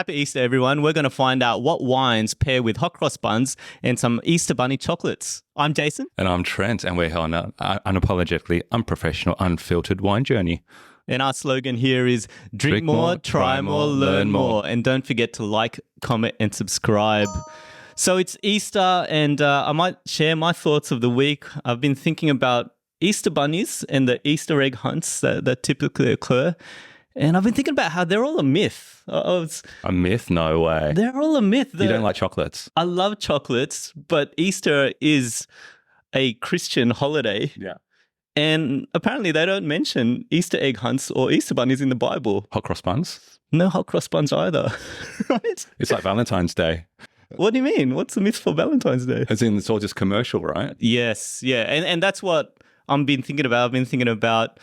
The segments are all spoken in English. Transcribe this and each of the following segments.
Happy Easter, everyone. We're going to find out what wines pair with hot cross buns and some Easter bunny chocolates. I'm Jason. And I'm Trent, and we're on an unapologetically unprofessional, unfiltered wine journey. And our slogan here is drink more, try more, learn more. And don't forget to like, comment, and subscribe. So it's Easter, and I might share my thoughts of the week. I've been thinking about Easter bunnies and the Easter egg hunts that typically occur. And I've been thinking about how they're all a myth. A myth? No way. They're all a myth. You don't like chocolates? I love chocolates, but Easter is a Christian holiday. Yeah. And apparently they don't mention Easter egg hunts or Easter bunnies in the Bible. Hot cross buns? No hot cross buns either, right? It's like Valentine's Day. What do you mean? What's the myth for Valentine's Day? As in, it's all just commercial, right? Yes, yeah. And that's what I've been thinking about. I've been thinking about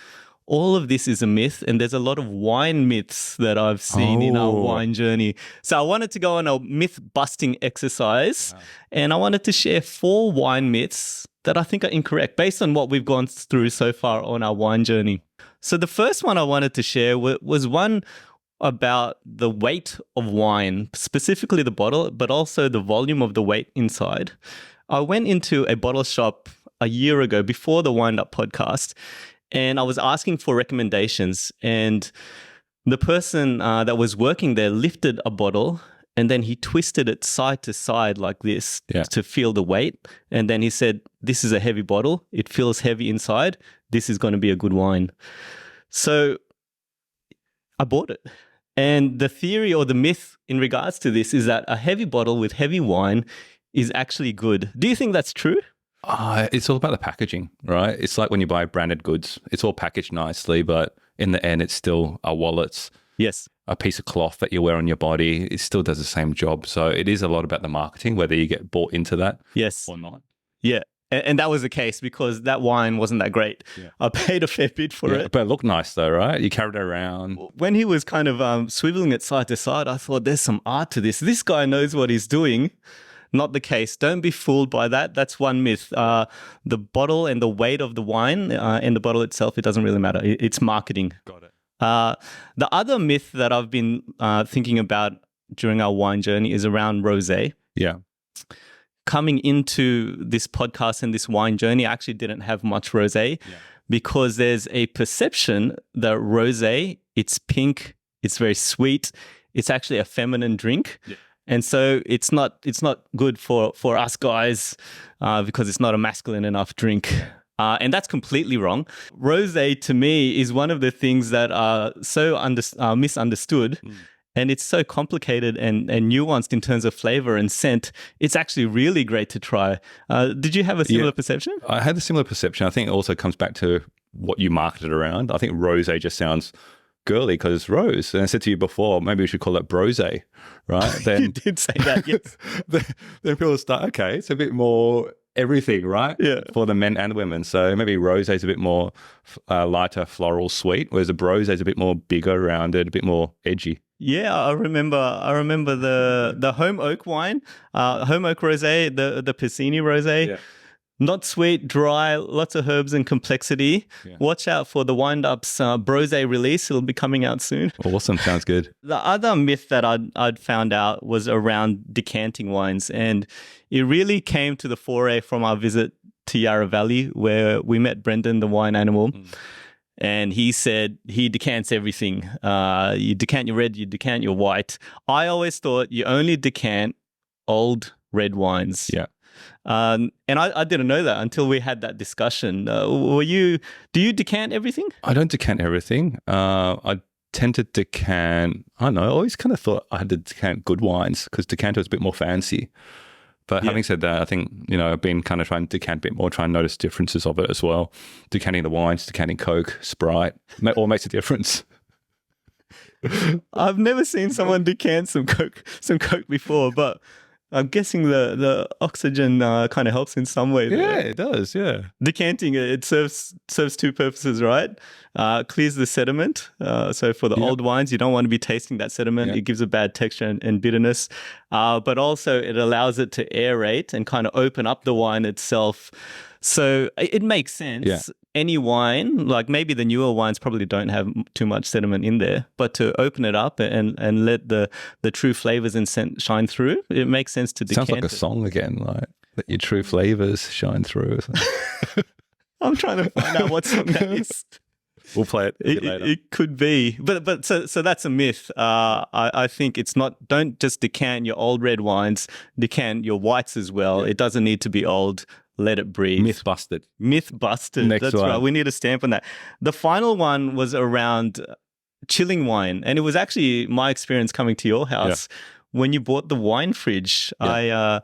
all of this is a myth, and there's a lot of wine myths that I've seen in our wine journey. So I wanted to go on a myth-busting exercise, and I wanted to share 4 wine myths that I think are incorrect based on what we've gone through so far on our wine journey. So the first one I wanted to share was one about the weight of wine, specifically the bottle, but also the volume of the weight inside. I went into a bottle shop a year ago before the Wind Up podcast, and I was asking for recommendations, and the person that was working there lifted a bottle, and then he twisted it side to side like this to feel the weight. And then he said, this is a heavy bottle. It feels heavy inside. This is going to be a good wine. So I bought it. And the theory or the myth in regards to this is that a heavy bottle with heavy wine is actually good. Do you think that's true? It's all about the packaging, right? It's like when you buy branded goods. It's all packaged nicely, but in the end, it's still a wallet. Yes. A piece of cloth that you wear on your body. It still does the same job. So it is a lot about the marketing, whether you get bought into that or not. Yeah. And that was the case because that wine wasn't that great. Yeah. I paid a fair bit for it. But it looked nice though, right? You carried it around. When he was kind of swiveling it side to side, I thought there's some art to this. This guy knows what he's doing. Not the case. Don't be fooled by that. That's one myth. The bottle and the weight of the wine and the bottle itself, it doesn't really matter. It's marketing. Got it. The other myth that I've been thinking about during our wine journey is around rosé. Yeah. Coming into this podcast and this wine journey, I actually didn't have much rosé because there's a perception that rosé, it's pink, it's very sweet, it's actually a feminine drink. Yeah. And so it's not good for us guys because it's not a masculine enough drink. And that's completely wrong. Rosé to me is one of the things that are so misunderstood. And it's so complicated and nuanced in terms of flavor and scent. It's actually really great to try. Did you have a similar perception? I had a similar perception. I think it also comes back to what you marketed around. I think rosé just sounds girly because it's rose. And I said to you before, maybe we should call it brosé, right? Then you did say that, yes. then people start, okay, it's a bit more everything, right? Yeah. For the men and women. So maybe rosé is a bit more lighter, floral, sweet, whereas a brosé is a bit more bigger, rounded, a bit more edgy. Yeah, I remember the home oak wine, home oak rosé, the Piscini rosé. Yeah. Not sweet, dry, lots of herbs and complexity. Yeah. Watch out for the Wind Up's brosé release. It'll be coming out soon. Awesome. Sounds good. The other myth that I'd found out was around decanting wines. And it really came to the foray from our visit to Yarra Valley where we met Brendan, the wine animal. And he said he decants everything. You decant your red, you decant your white. I always thought you only decant old red wines. Yeah. And I didn't know that until we had that discussion. Do you decant everything? I don't decant everything. I tend to decant, I don't know, I always kind of thought I had to decant good wines because decanter is a bit more fancy. But having said that, I think, I've been kind of trying to decant a bit more, try and notice differences of it as well. Decanting the wines, decanting Coke, Sprite, all makes a difference. I've never seen someone decant some Coke before, but I'm guessing the oxygen kind of helps in some way. Yeah, it does, yeah. Decanting, it serves 2 purposes, right? Clears the sediment. So for the old wines, you don't want to be tasting that sediment. It gives a bad texture and bitterness. But also it allows it to aerate and kind of open up the wine itself. So it makes sense. Yeah. any wine, like maybe the newer wines probably don't have too much sediment in there, but to open it up and let the true flavors and scent shine through, it makes sense to decant. Sounds like a song again, like let your true flavors shine through. I'm trying to find out what song that is. We'll play it a bit later. It could be, but so that's a myth. I think it's not. Don't just decant your old red wines. Decant your whites as well. Yeah. It doesn't need to be old. Let it breathe. Myth busted. Myth busted. Next That's one. right. We need a stamp on that. The final one was around chilling wine, and it was actually my experience coming to your house when you bought the wine fridge. Yeah.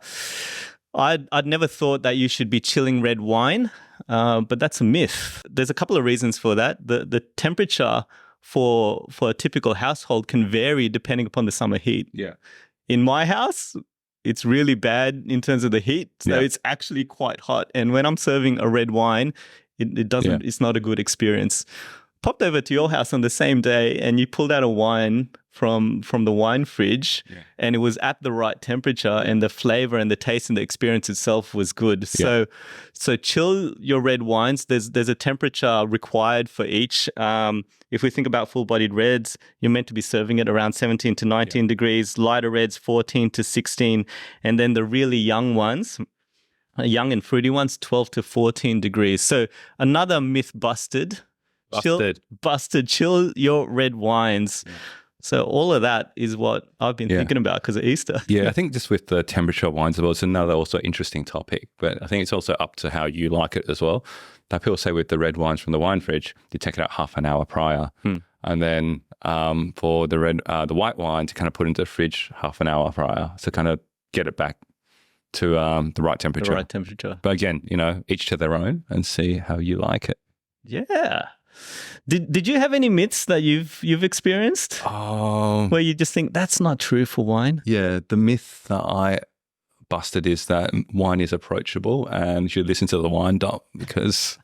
I'd never thought that you should be chilling red wine. But that's a myth. There's a couple of reasons for that. The temperature for a typical household can vary depending upon the summer heat. Yeah. In my house, it's really bad in terms of the heat. So it's actually quite hot. And when I'm serving a red wine, it doesn't. It's not a good experience. Popped over to your house on the same day, and you pulled out a wine from the wine fridge, and it was at the right temperature, and the flavor and the taste and the experience itself was good. So chill your red wines. There's a temperature required for each. If we think about full-bodied reds, you're meant to be serving it around 17 to 19 degrees. Lighter reds, 14 to 16, and then the really young ones, young and fruity ones, 12 to 14 degrees. So another myth busted. Chill your red wines. Yeah. So all of that is what I've been thinking about because of Easter. Yeah, I think just with the temperature of wines as well, it's another also interesting topic. But I think it's also up to how you like it as well. Like people say with the red wines from the wine fridge, you take it out half an hour prior. And then for the white wine to kind of put into the fridge half an hour prior. So kind of get it back to the right temperature. The right temperature. But again, each to their own and see how you like it. Yeah. Did you have any myths that you've experienced where you just think that's not true for wine? Yeah, the myth that I busted is that wine is approachable and you should listen to the wine doc because,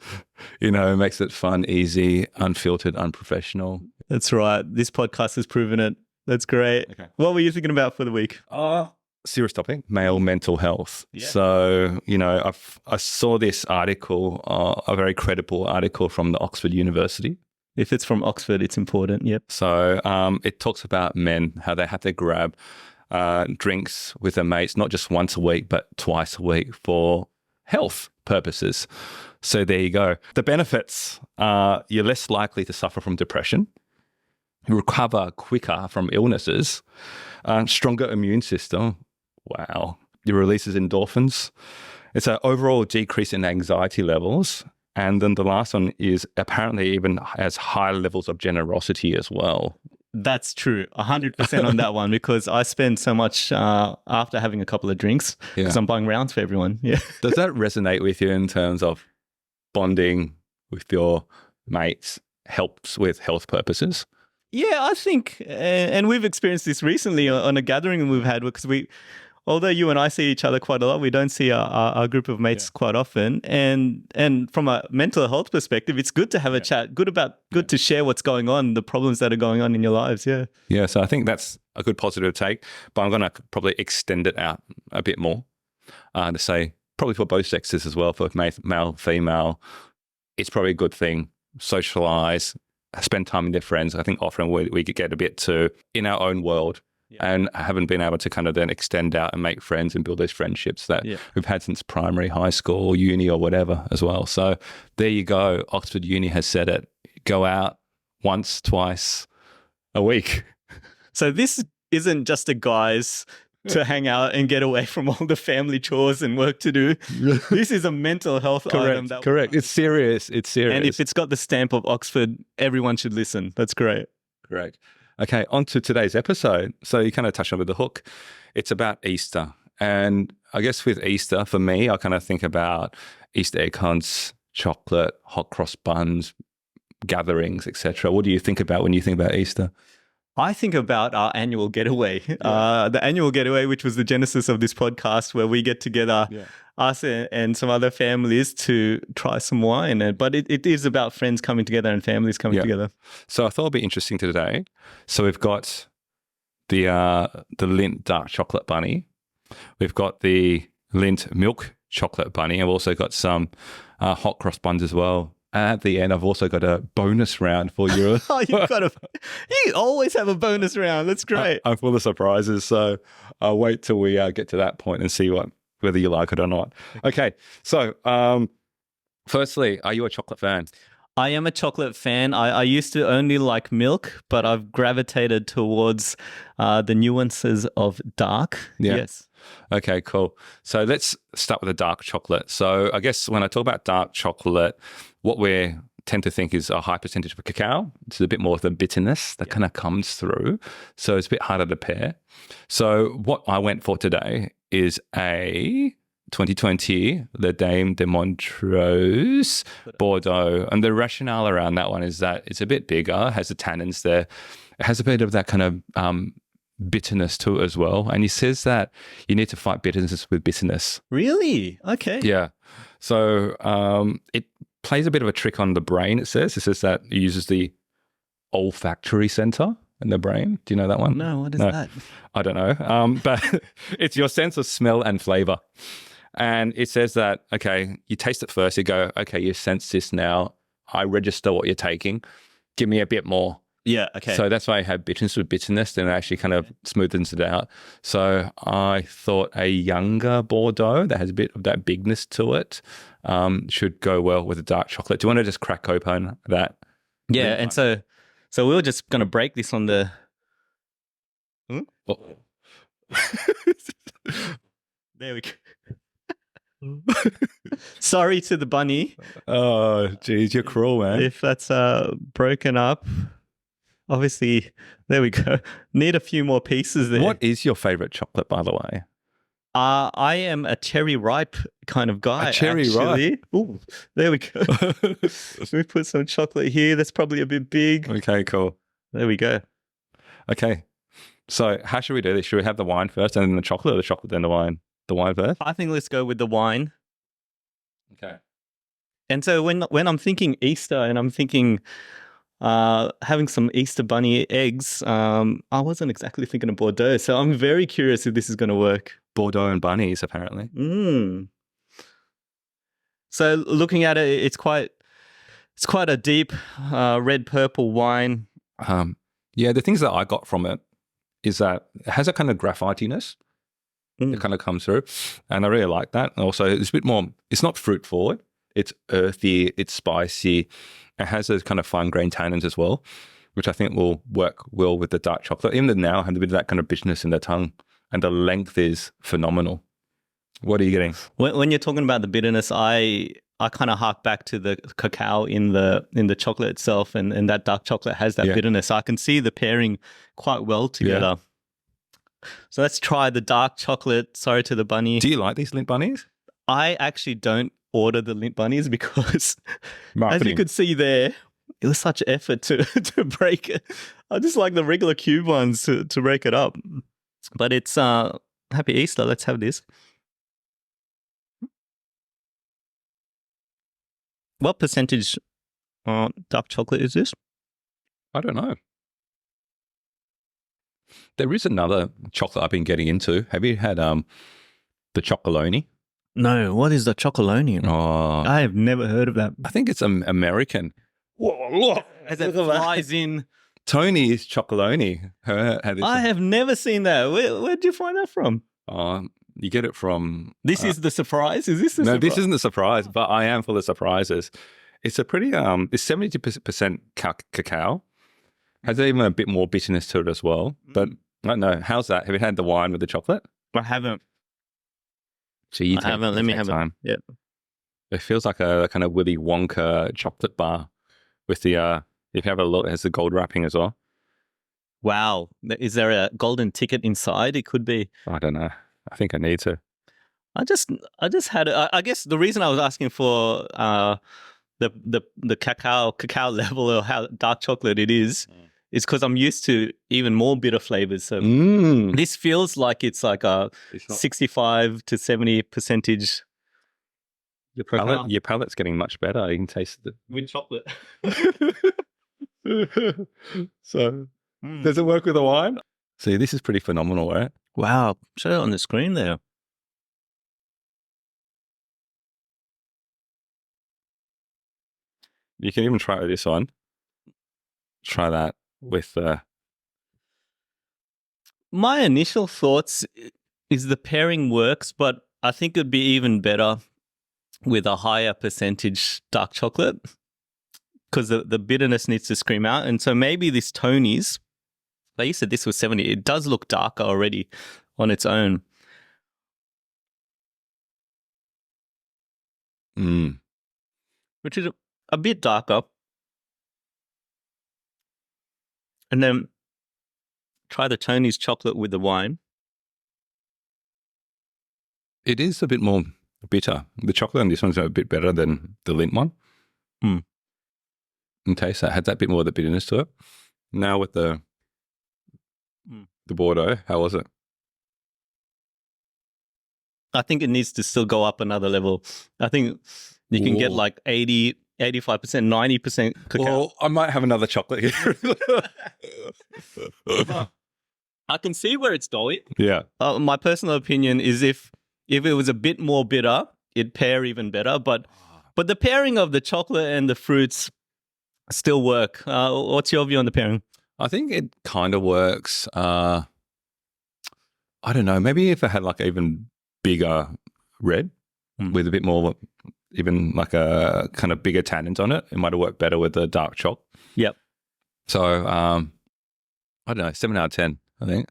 it makes it fun, easy, unfiltered, unprofessional. That's right. This podcast has proven it. That's great. Okay. What were you thinking about for the week? Serious topic, male mental health. Yeah. So, I saw this article, a very credible article from the Oxford University. If it's from Oxford, it's important. Yep. So it talks about men, how they have to grab drinks with their mates, not just once a week, but twice a week for health purposes. So there you go. The benefits are you're less likely to suffer from depression, recover quicker from illnesses, stronger immune system. Wow. It releases endorphins. It's an overall decrease in anxiety levels. And then the last one is apparently even has high levels of generosity as well. That's true. 100% on that one because I spend so much after having a couple of drinks because I'm buying rounds for everyone. Yeah. Does that resonate with you in terms of bonding with your mates helps with health purposes? Yeah, I think, and we've experienced this recently on a gathering we've had because although you and I see each other quite a lot, we don't see our group of mates quite often. And from a mental health perspective, it's good to have a chat, good to share what's going on, the problems that are going on in your lives. Yeah. Yeah. So I think that's a good positive take, but I'm going to probably extend it out a bit more to say probably for both sexes as well, for male, female, it's probably a good thing. Socialize, spend time with their friends. I think often we could get a bit too in our own world. Yeah. And haven't been able to kind of then extend out and make friends and build those friendships that we've had since primary, high school, uni or whatever as well. So there you go. Oxford Uni has said it. Go out once, twice a week. So this isn't just a guys to hang out and get away from all the family chores and work to do. This is a mental health item. Correct. It's serious. It's serious. And if it's got the stamp of Oxford, everyone should listen. That's great. Correct. Okay, on to today's episode. So you kind of touched on with the hook. It's about Easter. And I guess with Easter, for me, I kind of think about Easter egg hunts, chocolate, hot cross buns, gatherings, etc. What do you think about when you think about Easter? I think about our annual getaway, the annual getaway, which was the genesis of this podcast where we get together, us and some other families to try some wine. But it is about friends coming together and families coming together. So I thought it'd be interesting today. So we've got the Lindt dark chocolate bunny. We've got the Lindt milk chocolate bunny. And we've also got some hot cross buns as well. at the end, I've also got a bonus round for you. Oh, you always have a bonus round. That's great. I'm full of surprises, so I'll wait till we get to that point and see whether you like it or not. Okay, so firstly, are you a chocolate fan? I am a chocolate fan. I used to only like milk, but I've gravitated towards the nuances of dark. Yeah. Yes. Okay, cool. So let's start with the dark chocolate. So I guess when I talk about dark chocolate, what we tend to think is a high percentage of cacao. It's a bit more of the bitterness that kind of comes through. So it's a bit harder to pair. So what I went for today is a 2020, the Dame de Montrose Bordeaux. And the rationale around that one is that it's a bit bigger, has the tannins there. It has a bit of that kind of bitterness to it as well. And he says that you need to fight bitterness with bitterness. Really? Okay. Yeah. So it plays a bit of a trick on the brain, it says. It says that it uses the olfactory center in the brain. Do you know that one? No, what is that? I don't know. But it's your sense of smell and flavor. And it says that, okay, you taste it first. You go, okay, you sense this now. I register what you're taking. Give me a bit more. Yeah, okay. So that's why I have bitterness with bitterness, then it actually kind of smoothens it out. So I thought a younger Bordeaux that has a bit of that bigness to it should go well with a dark chocolate. Do you want to just crack open that? Yeah, and so we were just going to break this on the... Oh. There we go. Sorry to the bunny. Oh, geez, you're cruel, man. If that's broken up. Obviously, there we go. Need a few more pieces there. What is your favorite chocolate, by the way? I am a cherry ripe kind of guy. A cherry ripe? Ooh, there we go. We put some chocolate here. That's probably a bit big. Okay, cool. There we go. Okay. So how should we do this? Should we have the wine first and then the chocolate, or the chocolate then the wine? The wine first? I think let's go with the wine. Okay. And so when I'm thinking Easter and I'm thinking having some Easter bunny eggs, I wasn't exactly thinking of Bordeaux. So I'm very curious if this is going to work. Bordeaux and bunnies, apparently. So looking at it, it's quite a deep red purple wine. Yeah, the things that I got from it is that it has a kind of graphitiness that kind of comes through, and I really like that. And also, it's a bit more. It's not fruit forward. It's earthy. It's spicy. It has those kind of fine grained tannins as well, which I think will work well with the dark chocolate. Even now, I have a bit of that kind of bitterness in the tongue, and the length is phenomenal. What are you getting? When you're talking about the bitterness, I kind of hark back to the cacao in the chocolate itself, and that dark chocolate has that bitterness. So I can see the pairing quite well together. Yeah. So let's try the dark chocolate. Sorry to the bunny. Do you like these Lindt bunnies? I actually don't order the Lindt bunnies because, marketing. As you could see there, it was such effort to break it. I just like the regular cube ones to break it up. But it's Happy Easter. Let's have this. What percentage dark chocolate is this? I don't know. There is another chocolate I've been getting into. Have you had the chocolonely? No. What is the chocolonely? Oh, I have never heard of that. I think it's American. As it flies in. Tony's chocolonely. I have never seen that. Where'd you find that from? You get it from... This is the surprise? Is this the surprise? No, this isn't the surprise, but I am full of surprises. It's a pretty... it's 72% cacao. Has even a bit more bitterness to it as well. But I don't know. How's that? Have you had the wine with the chocolate? I haven't. So you I haven't. Let me have time. Yep. It feels like a kind of Willy Wonka chocolate bar with the... if you have a look, it has the gold wrapping as well. Wow. Is there a golden ticket inside? It could be. I don't know. I think I need to. I just had. I guess the reason I was asking for the cacao level or how dark chocolate it is because I'm used to even more bitter flavors. So this feels like it's like a 65 to 70%. Your palate's getting much better. You can taste it with chocolate. So does it work with the wine? See, this is pretty phenomenal, right? Wow. Show it on the screen there. You can even try it with this one. Try that with My initial thoughts is the pairing works, but I think it'd be even better with a higher percentage dark chocolate because the bitterness needs to scream out. And so maybe this Tony's, like you said, this was 70. It does look darker already on its own. Which is a bit darker. And then try the Tony's chocolate with the wine. It is a bit more bitter. The chocolate on this one's a bit better than the Lint one. And taste that. Had that bit more of the bitterness to it. Now with the Bordeaux, how was it? I think it needs to still go up another level. I think you can get like 80, 85%, 90% cacao. Well, I might have another chocolate here. I can see where it's going. Yeah. My personal opinion is if it was a bit more bitter, it'd pair even better. But the pairing of the chocolate and the fruits still work. What's your view on the pairing? I think it kind of works. I don't know. Maybe if it had like even bigger red with a bit more, even like a kind of bigger tannins on it, it might have worked better with the dark choc. Yep. So I don't know, 7 out of 10, I think.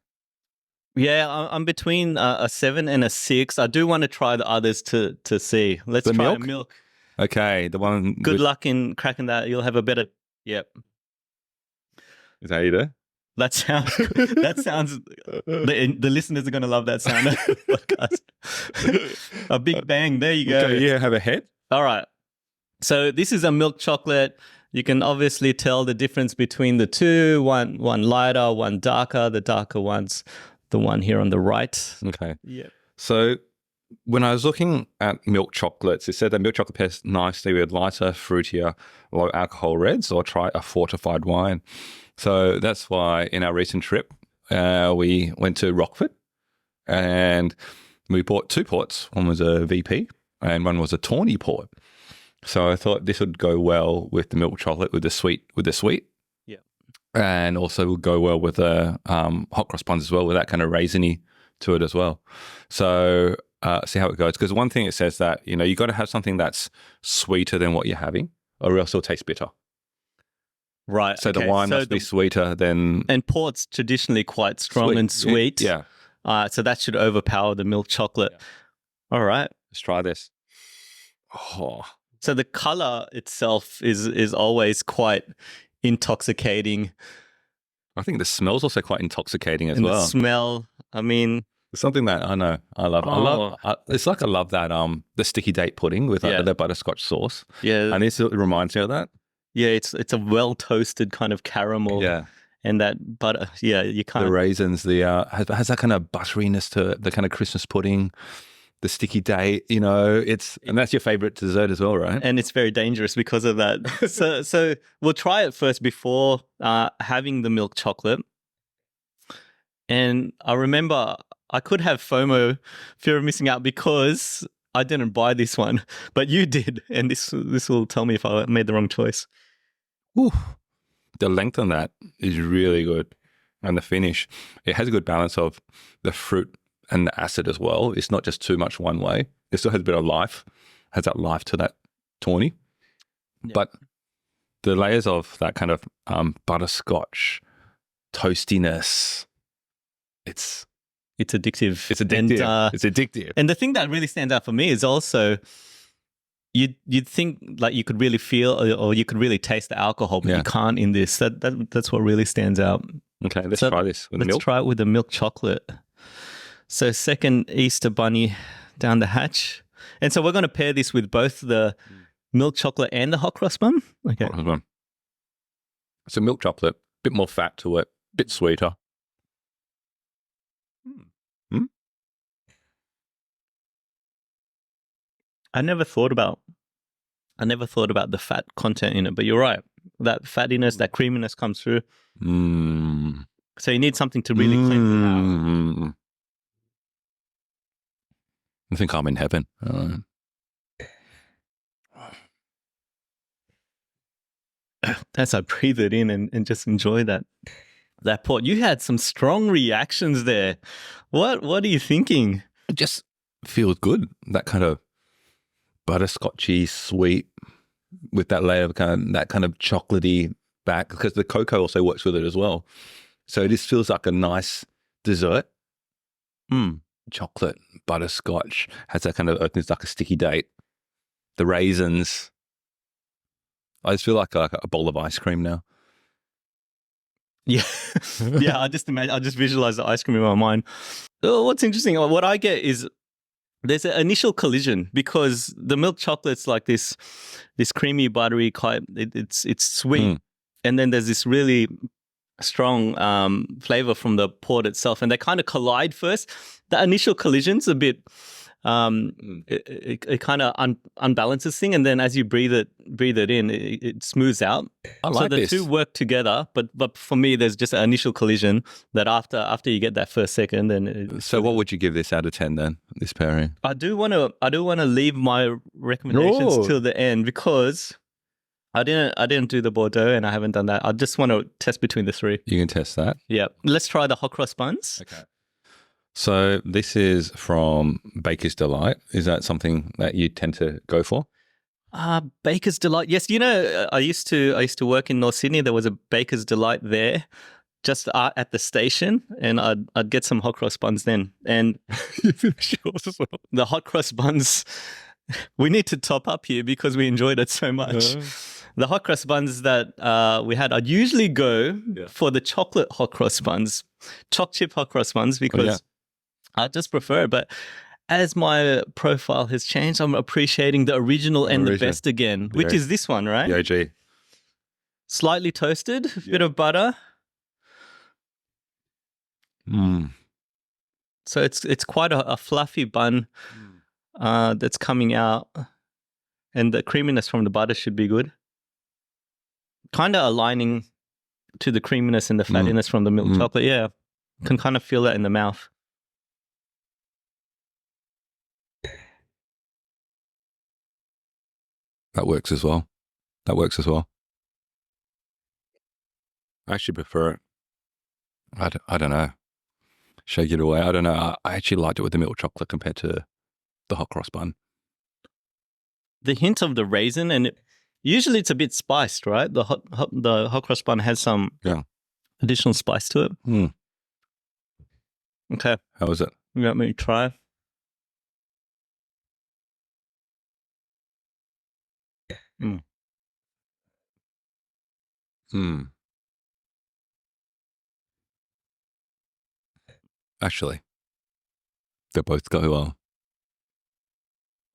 Yeah, I'm between a 7 and a 6. I do want to try the others to see. Let's The try milk? a milk. Okay, the one. Good luck in cracking that. You'll have a better. Yep. Is that you there? That sounds. The listeners are going to love that sound. Podcast. A big bang. There you go. Okay, yeah, have a head. All right. So this is a milk chocolate. You can obviously tell the difference between the two. One lighter, one darker. The darker one's the one here on the right. Okay. Yeah. So when I was looking at milk chocolates, it said that milk chocolate pairs nicely with lighter, fruitier, low alcohol reds, or try a fortified wine. So that's why in our recent trip, we went to Rockford and we bought 2 ports. One was a VP and one was a Tawny Port. So I thought this would go well with the milk chocolate with the sweet. Yeah. And also would go well with the hot cross buns as well, with that kind of raisiny to it as well. So see how it goes. Because one thing it says that, you got to have something that's sweeter than what you're having or else it'll taste bitter. Right. So the wine must be sweeter than... And port's traditionally quite strong and sweet. Yeah. So that should overpower the milk chocolate. Yeah. All right. Let's try this. Oh. So the color itself is always quite intoxicating. I think the smell's also quite intoxicating as and well. The smell, I mean... It's something that I know I love. It's like I love that the sticky date pudding with the butterscotch sauce. Yeah. And this reminds me of that. Yeah, it's a well toasted kind of caramel. Yeah. And that butter, you can't... The raisins, has that kind of butteriness to it, the kind of Christmas pudding, the sticky date, and that's your favorite dessert as well, right? And it's very dangerous because of that. So we'll try it first before having the milk chocolate. And I remember I could have FOMO, fear of missing out, because I didn't buy this one, but you did. And this will tell me if I made the wrong choice. Ooh. The length on that is really good. And the finish, it has a good balance of the fruit and the acid as well. It's not just too much one way. It still has a bit of life, has that life to that tawny. Yeah. But the layers of that kind of It's butterscotch, toastiness, it's addictive. It's addictive. And, it's addictive. And the thing that really stands out for me is also you'd think like you could really feel or you could really taste the alcohol, but you can't in this. That's what really stands out. Okay, let's try this with the milk. Let's try it with the milk chocolate. So second Easter bunny down the hatch. And so we're going to pair this with both the milk chocolate and the hot cross bun. Okay. Hot cross bun. So milk chocolate, bit more fat to it, bit sweeter. I never thought about the fat content in it, but you're right. That fattiness, that creaminess comes through. So you need something to really cleanse it out. I think I'm in heaven. as I breathe it in and just enjoy that port. You had some strong reactions there. What are you thinking? It just feels good. That kind of butterscotchy sweet with that layer of that kind of chocolatey back, because the cocoa also works with it as well. So this feels like a nice dessert. Chocolate, butterscotch, has that kind of earthiness, like a sticky date. The raisins. I just feel like a bowl of ice cream now. Yeah. Yeah, I just visualize the ice cream in my mind. Oh, what's interesting, what I get is there's an initial collision because the milk chocolate's like this creamy, buttery kind. It's sweet, and then there's this really strong flavor from the port itself, and they kind of collide first. The initial collision's a bit it kind of unbalances thing, and then as you breathe it in, it smooths out. I like so the this. two work together, but for me, there's just an initial collision that after you get that first second, then. So what would you give this out of 10 then? This pairing? I do want to leave my recommendations till the end because I didn't do the Bordeaux and I haven't done that. I just want to test between the three. You can test that. Yeah, let's try the hot cross buns. Okay. So this is from Baker's Delight. Is that something that you tend to go for? Baker's Delight. Yes, I used to work in North Sydney. There was a Baker's Delight there, just at the station, and I'd get some hot cross buns then. And the hot cross buns, we need to top up here because we enjoyed it so much. The hot cross buns that we had, I'd usually go for the chocolate hot cross buns, choc chip hot cross buns, because I just prefer it. But as my profile has changed, I'm appreciating the original and the best again, which is this one, right? The OG. Slightly toasted, bit of butter. So it's quite a fluffy bun that's coming out, and the creaminess from the butter should be good. Kind of aligning to the creaminess and the fattiness from the milk chocolate. Yeah, can kind of feel that in the mouth. That works as well. I actually prefer it. I don't know. Shake it away. I don't know. I actually liked it with the milk chocolate compared to the hot cross bun. The hint of the raisin, and usually it's a bit spiced, right? The hot cross bun has some additional spice to it. Okay. How was it? You want me to try? Actually, they both go well.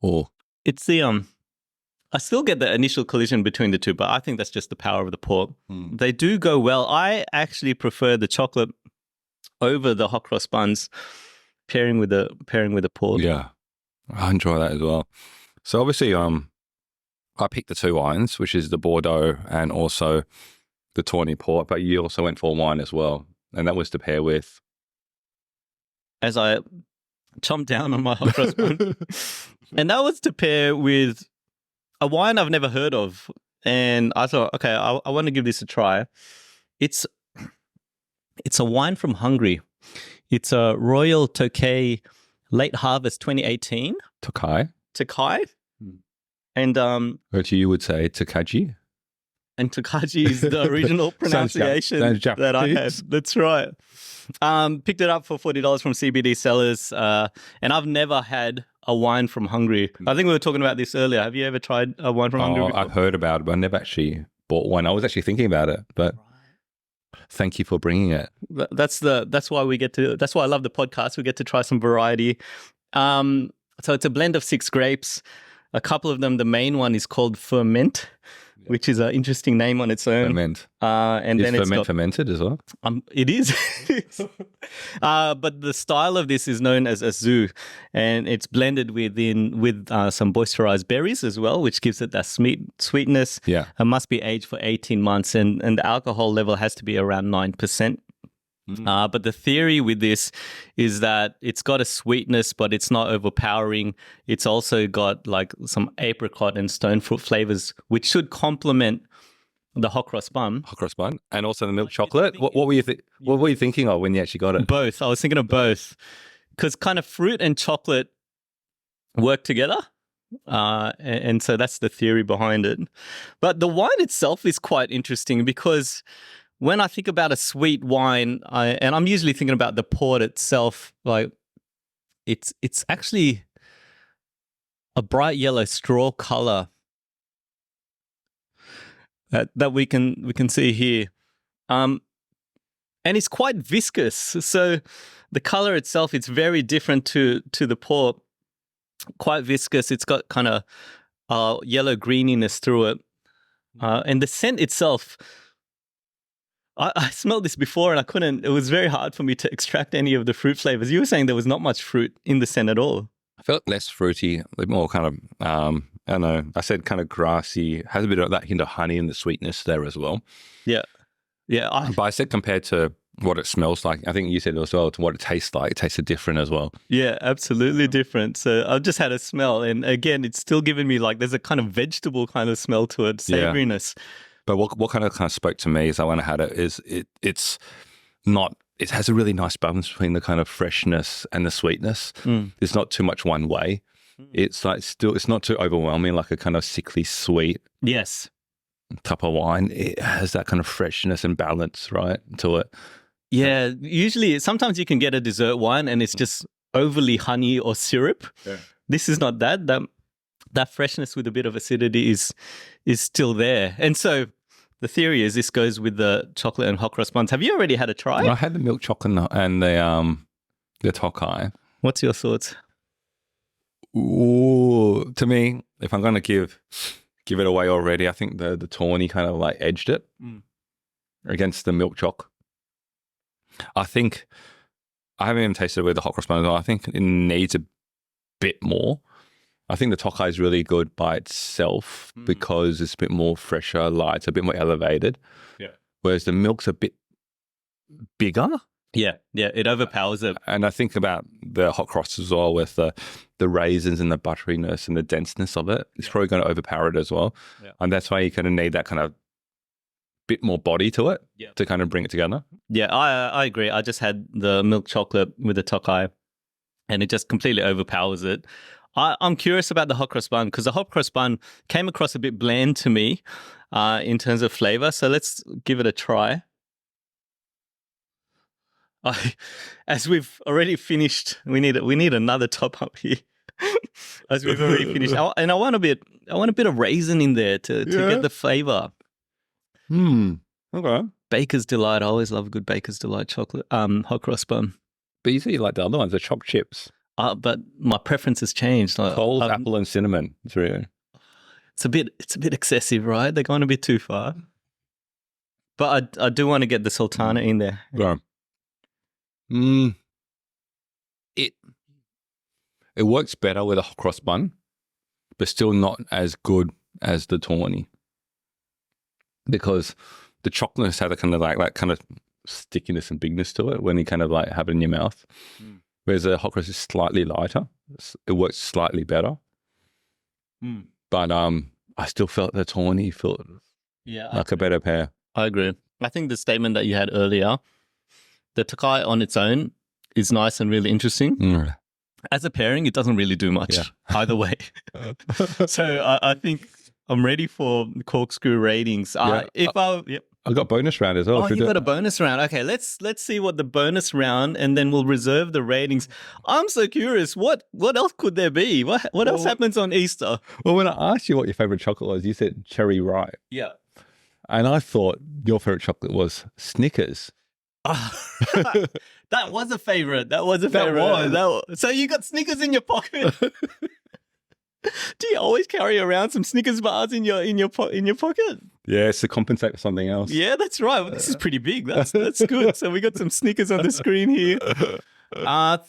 Or it's the I still get the initial collision between the two, but I think that's just the power of the port. They do go well. I actually prefer the chocolate over the hot cross buns, pairing with the port. Yeah, I enjoy that as well. So obviously, I picked the two wines, which is the Bordeaux and also the Tawny Port, but you also went for wine as well, and that was to pair with. As I chomped down on my hot cross bun, and that was to pair with a wine I've never heard of, and I thought, okay, I want to give this a try. It's a wine from Hungary. It's a Royal Tokaji Late Harvest 2018. Tokaji. And Or you would say Tokaji. And Tokaji is the original pronunciation that I had. That's right. Picked it up for $40 from CBD Cellars, and I've never had a wine from Hungary. I think we were talking about this earlier. Have you ever tried a wine from Hungary before? I've heard about it, but I never actually bought one. I was actually thinking about it, but thank you for bringing it. That's why that's why I love the podcast. We get to try some variety. So it's a blend of 6 grapes. A couple of them, the main one is called Ferment, which is an interesting name on its own. Ferment. And is then it's got fermented as well? It is. But the style of this is known as Azu, and it's blended with some moisturized berries as well, which gives it that sweetness. Yeah. It must be aged for 18 months, and the alcohol level has to be around 9%. But the theory with this is that it's got a sweetness, but it's not overpowering. It's also got like some apricot and stone fruit flavors, which should complement the hot cross bun. Hot cross bun, and also the milk chocolate. What were you what were you thinking of when you actually got it? Both. I was thinking of both because kind of fruit and chocolate work together. And so that's the theory behind it. But the wine itself is quite interesting because when I think about a sweet wine, and I'm usually thinking about the port itself, like it's actually a bright yellow straw color that we can see here. And it's quite viscous. So the color itself, it's very different to the port. Quite viscous. It's got kind of yellow greeniness through it. And the scent itself, I smelled this before and I couldn't, it was very hard for me to extract any of the fruit flavors. You were saying there was not much fruit in the scent at all. I felt less fruity, a bit more kind of, I don't know, I said kind of grassy, has a bit of that hint of honey and the sweetness there as well. Yeah. Yeah. But I said compared to what it smells like, I think you said as well, to what it tastes like, it tasted different as well. Yeah, absolutely different. So I've just had a smell and again, it's still giving me like, there's a kind of vegetable kind of smell to it, savouriness. Yeah. But what kind of spoke to me is when I had it is it's not, it has a really nice balance between the kind of freshness and the sweetness. There's not too much one way. It's like still, it's not too overwhelming, like a kind of sickly sweet. Yes. Type of wine. It has that kind of freshness and balance, right, to it. Yeah. Usually, sometimes you can get a dessert wine and it's just overly honey or syrup. Yeah. This is not that. That freshness with a bit of acidity is still there. And so the theory is this goes with the chocolate and hot cross buns. Have you already had a try? Well, I had the milk chocolate and the Tokai. What's your thoughts? Ooh, to me, if I'm going to give it away already, I think the Tawny kind of like edged it against the milk choc. I think I haven't even tasted it with the hot cross buns. I think it needs a bit more. I think the Tokai is really good by itself because it's a bit more fresher, light, a bit more elevated. Yeah. Whereas the milk's a bit bigger. Yeah, it overpowers it. And I think about the hot cross as well with the raisins and the butteriness and the denseness of it. It's probably going to overpower it as well. Yeah. And that's why you kind of need that kind of bit more body to it to kind of bring it together. Yeah, I agree. I just had the milk chocolate with the Tokai and it just completely overpowers it. I'm curious about the hot cross bun because the hot cross bun came across a bit bland to me in terms of flavor. So let's give it a try. As we've already finished, we need another top up here. As we've already finished, and I want a bit of raisin in there to get the flavor. Okay. Baker's Delight. I always love a good Baker's Delight chocolate hot cross bun. But you say you like the other ones, the chopped chips. But my preference has changed. Cold apple and cinnamon. It's a bit excessive, right? They're going a bit too far. But I do want to get the sultana in there. Yeah. It works better with a hot cross bun, but still not as good as the Tawny because the chocolate has a kind of like that kind of stickiness and bigness to it when you kind of like have it in your mouth. Whereas the hot cross is slightly lighter. It works slightly better. But I still felt the Tawny felt like a better pair. I agree. I think the statement that you had earlier, the Tokai on its own is nice and really interesting. As a pairing, it doesn't really do much either way. So I think I'm ready for corkscrew ratings. I got bonus round as well. Oh, you got a bonus round. Okay, let's see what the bonus round, and then we'll reserve the ratings. I'm so curious. What else could there be? What else happens on Easter? Well, when I asked you what your favorite chocolate was, you said cherry rye. Yeah. And I thought your favorite chocolate was Snickers. That was a favorite. So you got Snickers in your pocket. Do you always carry around some Snickers bars in your pocket? Yeah, it's to compensate for something else. Yeah, that's right. Well, this is pretty big. That's good. So we got some Snickers on the screen here. The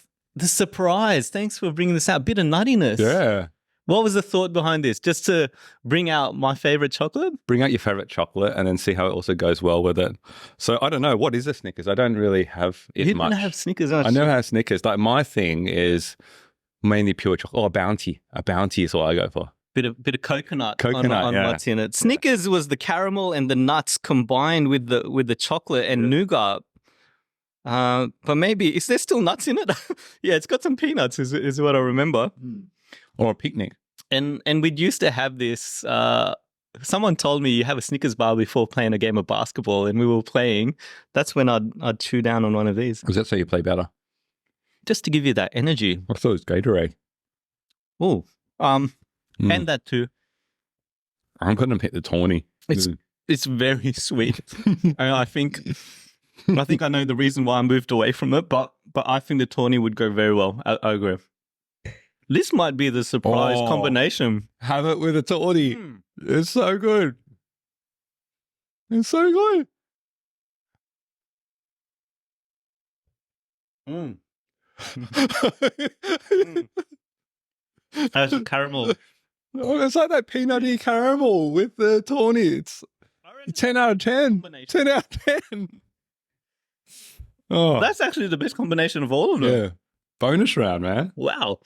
surprise. Thanks for bringing this out. A bit of nuttiness. Yeah. What was the thought behind this? Just to bring out my favorite chocolate? Bring out your favorite chocolate and then see how it also goes well with it. So I don't know. What is a Snickers? I don't really have it you much. You don't have Snickers? I never have Snickers. Like my thing is mainly pure chocolate. Oh, a Bounty. A Bounty is what I go for. bit of coconut, Coconut, on yeah. what's in it. Snickers was the caramel and the nuts combined with the chocolate and nougat. But maybe is there still nuts in it? Yeah, it's got some peanuts, is what I remember. Or a picnic. And we'd used to have this. Someone told me you have a Snickers bar before playing a game of basketball, and we were playing. That's when I'd chew down on one of these, Was that so you play better? just to give you that energy. I thought it was Gatorade. Oh, and that too. I'm going to pick the Tawny. It's very sweet. And I think I know the reason why I moved away from it, but I think the Tawny would go very well. I agree. This might be the surprise combination. Have it with a Tawny. It's so good. It's so good. That's caramel. Oh, it's like that peanutty caramel with the Tawny. It's 10 out of 10. 10 out of 10. Oh, That's actually the best combination of all of them. yeah. Bonus round, man. Wow.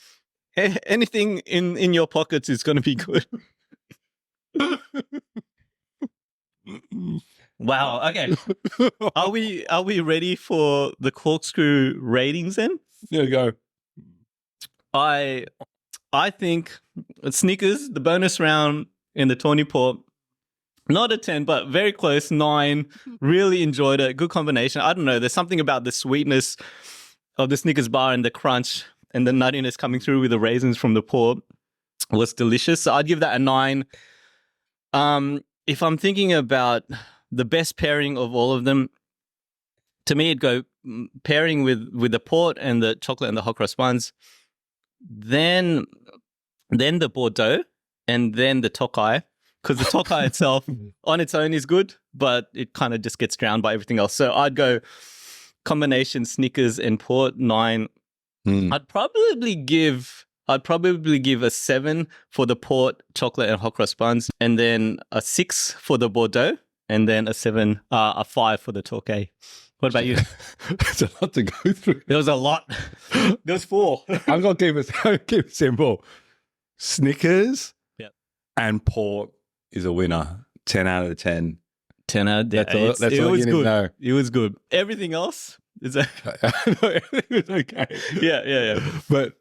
Anything in your pockets is going to be good. Wow. Okay. Are we ready for the corkscrew ratings then? There you go. I think Snickers, the bonus round in the Tawny Port, not a 10, but very close, 9. Really enjoyed it. Good combination. I don't know. There's something about the sweetness of the Snickers bar and the crunch and the nuttiness coming through with the raisins from the port was delicious. So I'd give that a 9. If I'm thinking about the best pairing of all of them, to me, it'd go pairing with the port and the chocolate and the hot cross buns, then the Bordeaux, and then the Tokai. Because the Tokai itself on its own is good, but it kind of just gets drowned by everything else. So I'd go combination Snickers and port, 9. I'd probably give a 7 for the port, chocolate and hot cross buns, and then a 6 for the Bordeaux, and then a 5 for the Tokai. What about you? There's a lot to go through. There was a lot. There was 4. I'm going to keep it simple. Snickers and port is a winner. 10 out of 10. 10 out of 10. That's all you need to know. It was good. Everything else is Everything was okay. Yeah. But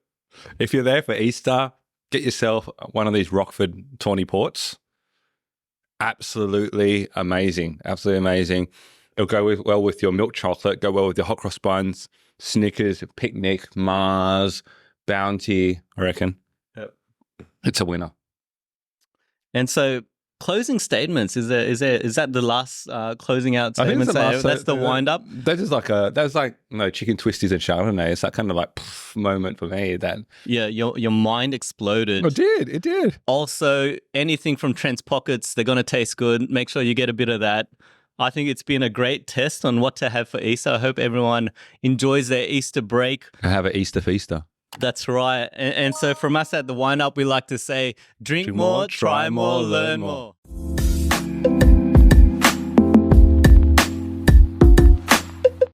if you're there for Easter, get yourself one of these Rockford Tawny Ports. Absolutely amazing. Absolutely amazing. It'll go well with your milk chocolate, go well with your hot cross buns, Snickers, picnic, Mars, Bounty, I reckon. Yep. It's a winner. And so closing statements, is that the last closing out statement? That's the wind up? That's like chicken twisties and Chardonnay. It's that kind of like moment for me that your mind exploded. It did. Also, anything from Trent's pockets, they're gonna taste good. Make sure you get a bit of that. I think it's been a great test on what to have for Easter. I hope everyone enjoys their Easter break. Have an Easter feaster. That's right. And so from us at the Wind Up, we like to say, drink more, try more, learn more.